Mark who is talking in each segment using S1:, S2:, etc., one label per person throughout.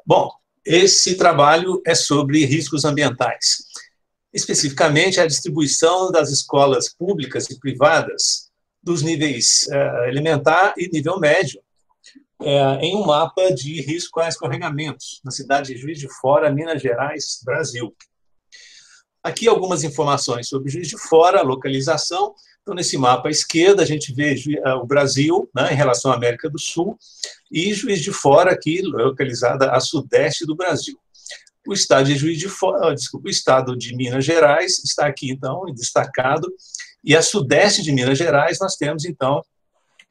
S1: Bom, esse trabalho é sobre riscos ambientais, especificamente a distribuição das escolas públicas e privadas dos níveis elementar e nível médio, em um mapa de risco a escorregamentos, na cidade de Juiz de Fora, Minas Gerais, Brasil. Aqui algumas informações sobre Juiz de Fora, a localização. Então, nesse mapa à esquerda, a gente vê o Brasil, né, em relação à América do Sul, e Juiz de Fora, aqui localizada a sudeste do Brasil. O estado de Juiz de Fora, desculpa, o estado de Minas Gerais está aqui, então, destacado, e a sudeste de Minas Gerais nós temos, então,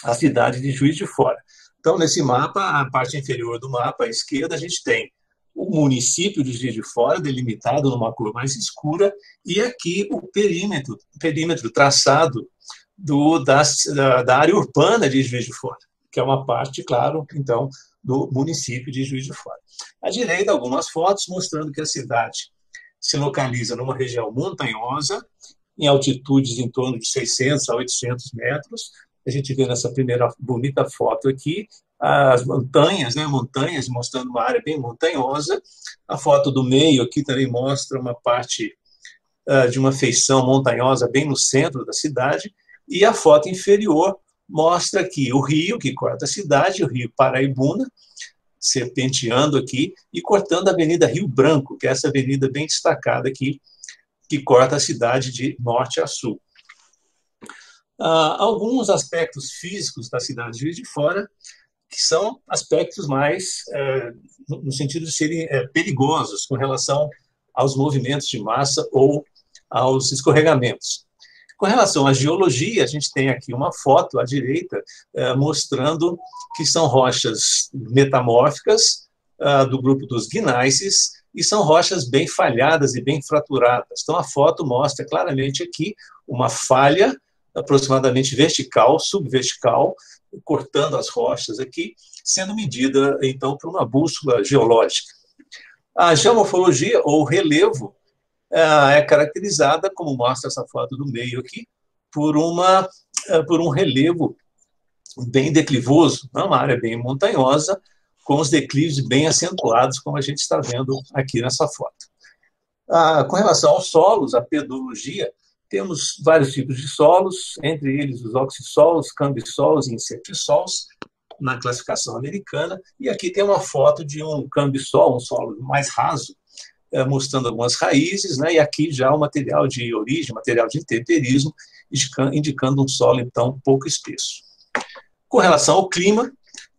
S1: a cidade de Juiz de Fora. Então, nesse mapa, a parte inferior do mapa, à esquerda, a gente tem o município de Juiz de Fora, delimitado numa cor mais escura, e aqui o perímetro traçado da área urbana de Juiz de Fora, que é uma parte, claro, então, do município de Juiz de Fora. À direita, algumas fotos mostrando que a cidade se localiza numa região montanhosa, em altitudes em torno de 600 a 800 metros. A gente vê nessa primeira bonita foto aqui as montanhas, né, montanhas mostrando uma área bem montanhosa. A foto do meio aqui também mostra uma parte de uma feição montanhosa bem no centro da cidade. E a foto inferior mostra aqui o rio que corta a cidade, o rio Paraibuna, serpenteando aqui e cortando a Avenida Rio Branco, que é essa avenida bem destacada aqui, que corta a cidade de norte a sul. Alguns aspectos físicos da cidade de Juiz de Fora, que são aspectos mais, no sentido de serem perigosos com relação aos movimentos de massa ou aos escorregamentos. Com relação à geologia, a gente tem aqui uma foto à direita mostrando que são rochas metamórficas do grupo dos gneisses e são rochas bem falhadas e bem fraturadas. Então, a foto mostra claramente aqui uma falha aproximadamente vertical, subvertical, cortando as rochas aqui, sendo medida, então, por uma bússola geológica. A geomorfologia, ou relevo, é caracterizada, como mostra essa foto do meio aqui, por um relevo bem declivoso, uma área bem montanhosa, com os declives bem acentuados, como a gente está vendo aqui nessa foto. Com relação aos solos, a pedologia, temos vários tipos de solos, entre eles os oxissolos, cambissolos e incertissolos, na classificação americana, e aqui tem uma foto de um cambissol, um solo mais raso, mostrando algumas raízes, né, e aqui já o material de origem, material de intemperismo, indicando um solo, então, pouco espesso. Com relação ao clima,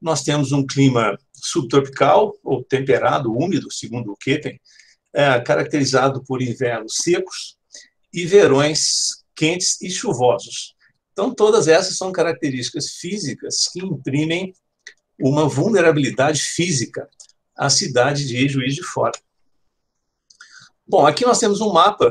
S1: nós temos um clima subtropical, ou temperado, úmido, segundo o Köppen, caracterizado por invernos secos, e verões quentes e chuvosos. Então, todas essas são características físicas que imprimem uma vulnerabilidade física à cidade de Juiz de Fora. Bom, aqui nós temos um mapa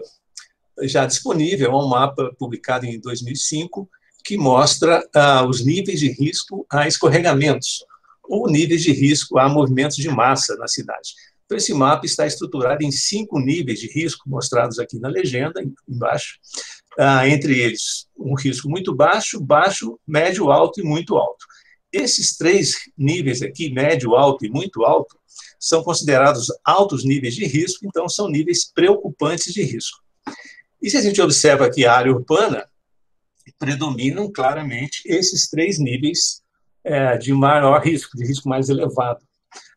S1: já disponível, um mapa publicado em 2005, que mostra os níveis de risco a escorregamentos, ou níveis de risco a movimentos de massa na cidade. Então, esse mapa está estruturado em 5 níveis de risco, mostrados aqui na legenda, embaixo. Entre eles, um risco muito baixo, baixo, médio, alto e muito alto. Esses 3 níveis aqui, médio, alto e muito alto, são considerados altos níveis de risco, então são níveis preocupantes de risco. E se a gente observa aqui a área urbana, predominam claramente esses 3 níveis de maior risco, de risco mais elevado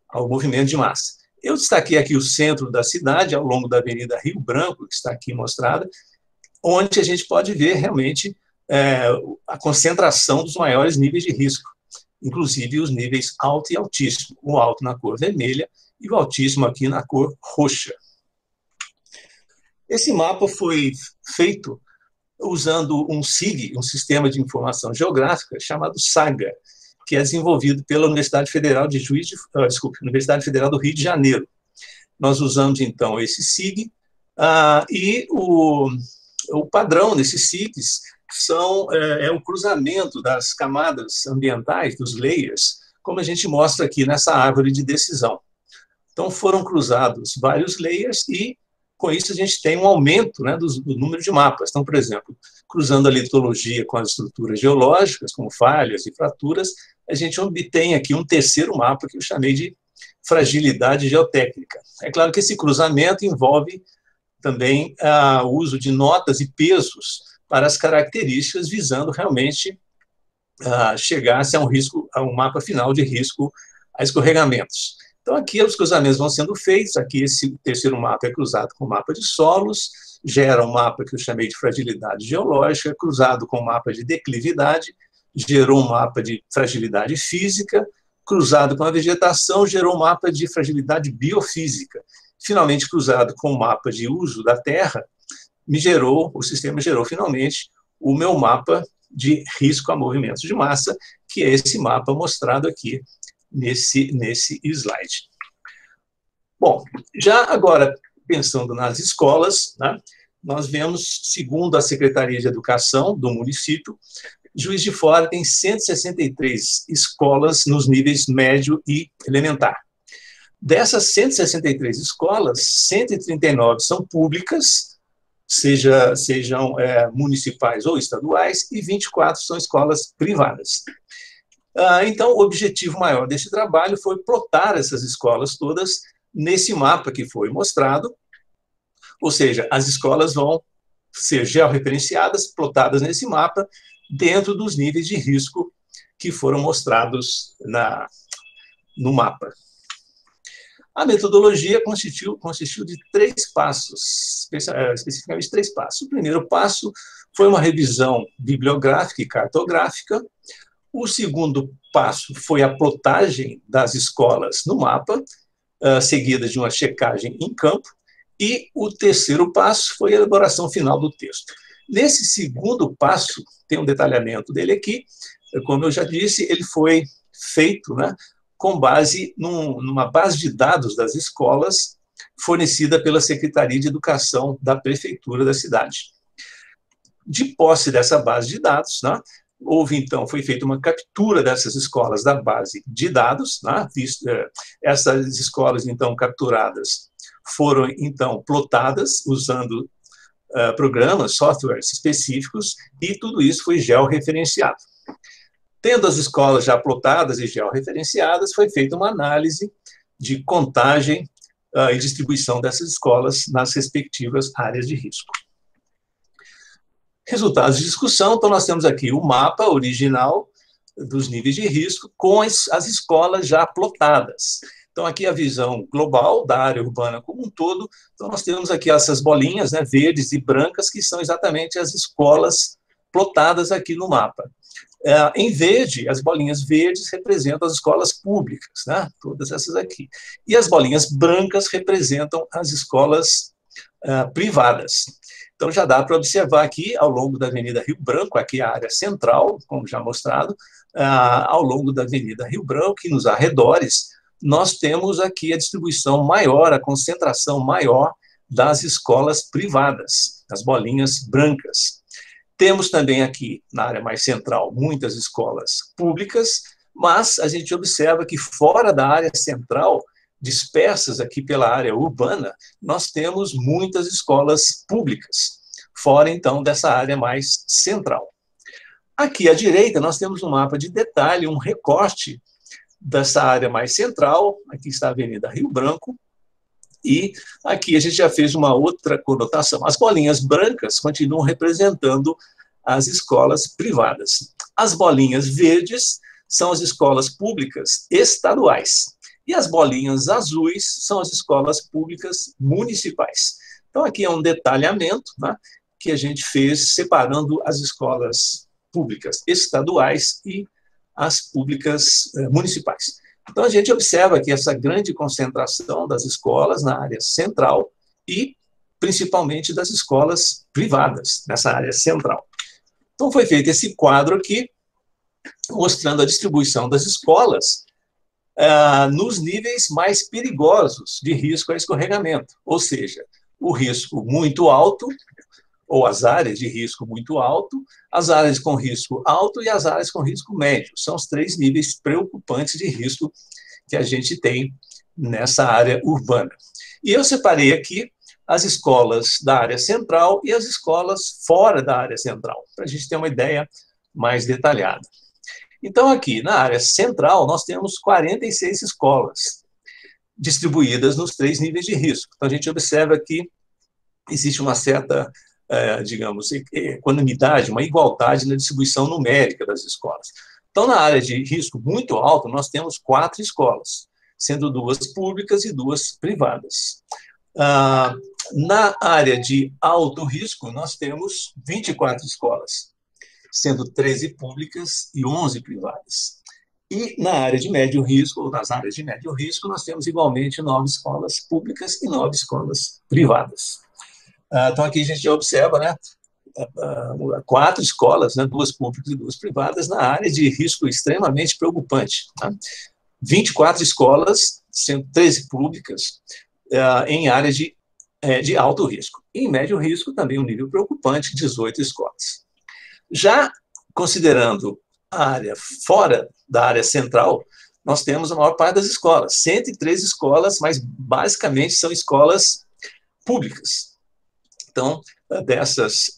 S1: ao movimento de massa. Eu destaquei aqui o centro da cidade, ao longo da Avenida Rio Branco, que está aqui mostrada, onde a gente pode ver realmente a concentração dos maiores níveis de risco, inclusive os níveis alto e altíssimo, o alto na cor vermelha e o altíssimo aqui na cor roxa. Esse mapa foi feito usando um SIG, um Sistema de Informação Geográfica, chamado SAGA, que é desenvolvido pela Universidade Federal Universidade Federal do Rio de Janeiro. Nós usamos, então, esse SIG, e o padrão desses SIGs é o cruzamento das camadas ambientais, dos layers, como a gente mostra aqui nessa árvore de decisão. Então, foram cruzados vários layers e, com isso, a gente tem um aumento, né, do número de mapas. Então, por exemplo, cruzando a litologia com as estruturas geológicas, como falhas e fraturas, a gente obtém aqui um terceiro mapa que eu chamei de fragilidade geotécnica. É claro que esse cruzamento envolve também o uso de notas e pesos para as características, visando realmente chegar-se a um mapa final de risco a escorregamentos. Então, aqui os cruzamentos vão sendo feitos. Aqui, esse terceiro mapa é cruzado com o mapa de solos, gera um mapa que eu chamei de fragilidade geológica, cruzado com o mapa de declividade, gerou um mapa de fragilidade física, cruzado com a vegetação, gerou um mapa de fragilidade biofísica. Finalmente, cruzado com o mapa de uso da terra, o sistema gerou finalmente o meu mapa de risco a movimentos de massa, que é esse mapa mostrado aqui nesse slide. Bom, já agora, pensando nas escolas, né, nós vemos, segundo a Secretaria de Educação do município, Juiz de Fora tem 163 escolas nos níveis médio e elementar. Dessas 163 escolas, 139 são públicas, sejam municipais ou estaduais, e 24 são escolas privadas. Então, o objetivo maior desse trabalho foi plotar essas escolas todas nesse mapa que foi mostrado, ou seja, as escolas vão ser georreferenciadas, plotadas nesse mapa, dentro dos níveis de risco que foram mostrados no mapa. A metodologia consistiu de 3 passos, especificamente 3 passos. O primeiro passo foi uma revisão bibliográfica e cartográfica. O segundo passo foi a plotagem das escolas no mapa, seguida de uma checagem em campo. E o terceiro passo foi a elaboração final do texto. Nesse segundo passo, tem um detalhamento dele aqui, como eu já disse, ele foi feito, né, com base numa base de dados das escolas fornecida pela Secretaria de Educação da Prefeitura da cidade. De posse dessa base de dados, né, foi feita uma captura dessas escolas da base de dados, né, essas escolas, então, capturadas, foram, então, plotadas usando programas, softwares específicos, e tudo isso foi georreferenciado. Tendo as escolas já plotadas e georreferenciadas, foi feita uma análise de contagem e distribuição dessas escolas nas respectivas áreas de risco. Resultados de discussão, então nós temos aqui o mapa original dos níveis de risco com as escolas já plotadas. Então, aqui a visão global da área urbana como um todo. Então, nós temos aqui essas bolinhas, né, verdes e brancas, que são exatamente as escolas plotadas aqui no mapa. Em verde, as bolinhas verdes representam as escolas públicas, né, todas essas aqui. E as bolinhas brancas representam as escolas privadas. Então, já dá para observar aqui, ao longo da Avenida Rio Branco, aqui a área central, como já mostrado, ao longo da Avenida Rio Branco e nos arredores, nós temos aqui a distribuição maior, a concentração maior das escolas privadas, as bolinhas brancas. Temos também aqui, na área mais central, muitas escolas públicas, mas a gente observa que fora da área central, dispersas aqui pela área urbana, nós temos muitas escolas públicas, fora, então, dessa área mais central. Aqui à direita, nós temos um mapa de detalhe, um recorte dessa área mais central. Aqui está a Avenida Rio Branco, e aqui a gente já fez uma outra conotação. As bolinhas brancas continuam representando as escolas privadas. As bolinhas verdes são as escolas públicas estaduais, e as bolinhas azuis são as escolas públicas municipais. Então, aqui é um detalhamento, né, que a gente fez separando as escolas públicas estaduais e as públicas municipais. Então, a gente observa aqui essa grande concentração das escolas na área central e, principalmente, das escolas privadas, nessa área central. Então, foi feito esse quadro aqui, mostrando a distribuição das escolas nos níveis mais perigosos de risco a escorregamento, ou seja, o risco muito alto, ou as áreas de risco muito alto, as áreas com risco alto e as áreas com risco médio. São os 3 níveis preocupantes de risco que a gente tem nessa área urbana. E eu separei aqui as escolas da área central e as escolas fora da área central, para a gente ter uma ideia mais detalhada. Então, aqui na área central, nós temos 46 escolas. distribuídas nos 3 níveis de risco. Então, a gente observa que existe uma certa, digamos, equanimidade, uma igualdade na distribuição numérica das escolas. Então, na área de risco muito alto, nós temos 4 escolas, sendo 2 públicas e 2 privadas. Na área de alto risco, nós temos 24 escolas, sendo 13 públicas e 11 privadas. E na área de médio risco, ou nas áreas de médio risco, nós temos igualmente 9 escolas públicas e 9 escolas privadas. Então, aqui a gente já observa, né, 4 escolas, né, 2 públicas e 2 privadas, na área de risco extremamente preocupante. Tá? 24 escolas, sendo 13 públicas, em área de alto risco. E em médio risco, também um nível preocupante, 18 escolas. Já considerando a área fora da área central, nós temos a maior parte das escolas, 103 escolas, mas basicamente são escolas públicas. Então, dessas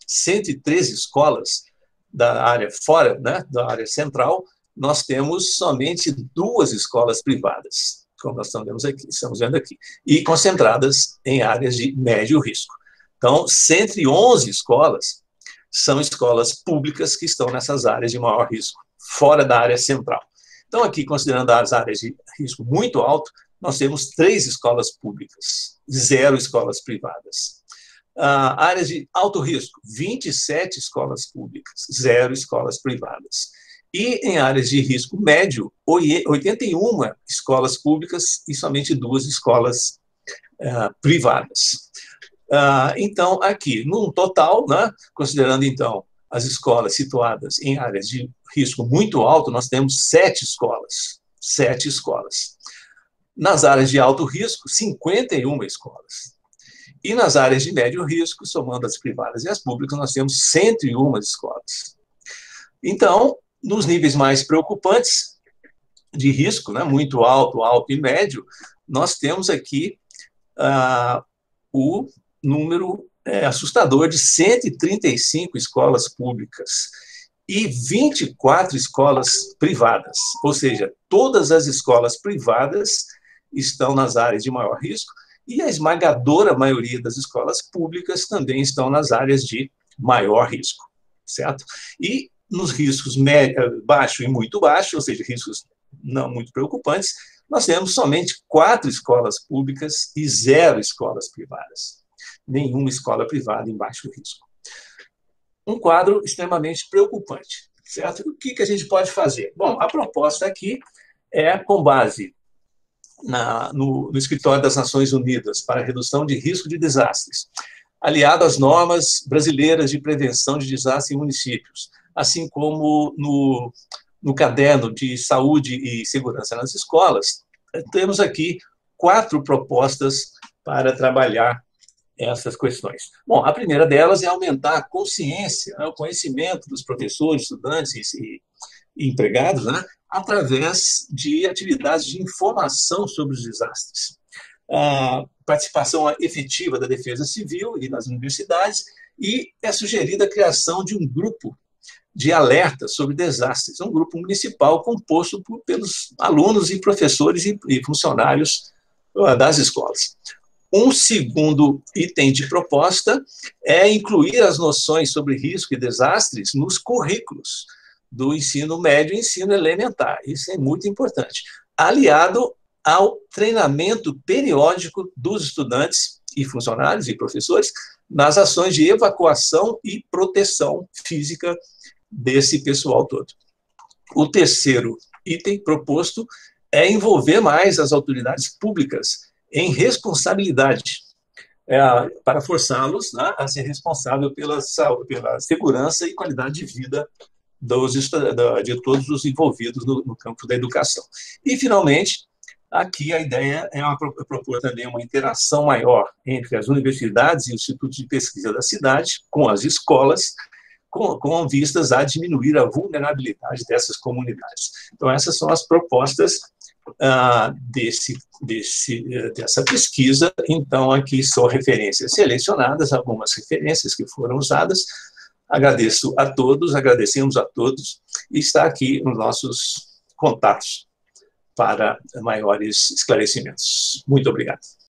S1: 113 escolas da área fora, né, da área central, nós temos somente 2 escolas privadas, como nós estamos vendo aqui, e concentradas em áreas de médio risco. Então, 111 escolas são escolas públicas que estão nessas áreas de maior risco, fora da área central. Então, aqui, considerando as áreas de risco muito alto, nós temos 3 escolas públicas, 0 escolas privadas. Áreas de alto risco, 27 escolas públicas, 0 escolas privadas. E em áreas de risco médio, 81 escolas públicas e somente 2 escolas privadas. Então, aqui, num total, né, considerando, então, as escolas situadas em áreas de risco muito alto, nós temos 7 escolas. 7 escolas. Nas áreas de alto risco, 51 escolas. E nas áreas de médio risco, somando as privadas e as públicas, nós temos 101 escolas. Então, nos níveis mais preocupantes de risco, né, muito alto, alto e médio, nós temos aqui o número assustador de 135 escolas públicas e 24 escolas privadas, ou seja, todas as escolas privadas estão nas áreas de maior risco e a esmagadora maioria das escolas públicas também estão nas áreas de maior risco, certo? E nos riscos baixo e muito baixo, ou seja, riscos não muito preocupantes, nós temos somente 4 escolas públicas e 0 escolas privadas. Nenhuma escola privada em baixo risco. Um quadro extremamente preocupante, certo? O que a gente pode fazer? Bom, a proposta aqui é com base no Escritório das Nações Unidas para a Redução de Risco de Desastres, aliado às normas brasileiras de prevenção de desastres em municípios, assim como no caderno de saúde e segurança nas escolas, temos aqui 4 propostas para trabalhar essas questões. Bom, a primeira delas é aumentar a consciência, né, o conhecimento dos professores, estudantes e empregados, né, através de atividades de informação sobre os desastres. A participação efetiva da Defesa Civil e das universidades, e é sugerida a criação de um grupo de alerta sobre desastres, um grupo municipal composto pelos alunos e professores e funcionários das escolas. Um segundo item de proposta é incluir as noções sobre risco e desastres nos currículos do ensino médio e ensino elementar. Isso é muito importante. Aliado ao treinamento periódico dos estudantes e funcionários e professores nas ações de evacuação e proteção física desse pessoal todo. O terceiro item proposto é envolver mais as autoridades públicas em responsabilidade, para forçá-los, né, a ser responsável pela segurança e qualidade de vida de todos os envolvidos no campo da educação. E, finalmente, aqui a ideia é propor também uma interação maior entre as universidades e institutos de pesquisa da cidade, com as escolas, com vistas a diminuir a vulnerabilidade dessas comunidades. Então, essas são as propostas dessa pesquisa. Então, aqui são referências selecionadas, algumas referências que foram usadas. Agradeço a todos, agradecemos a todos, e está aqui nos nossos contatos para maiores esclarecimentos. Muito obrigado.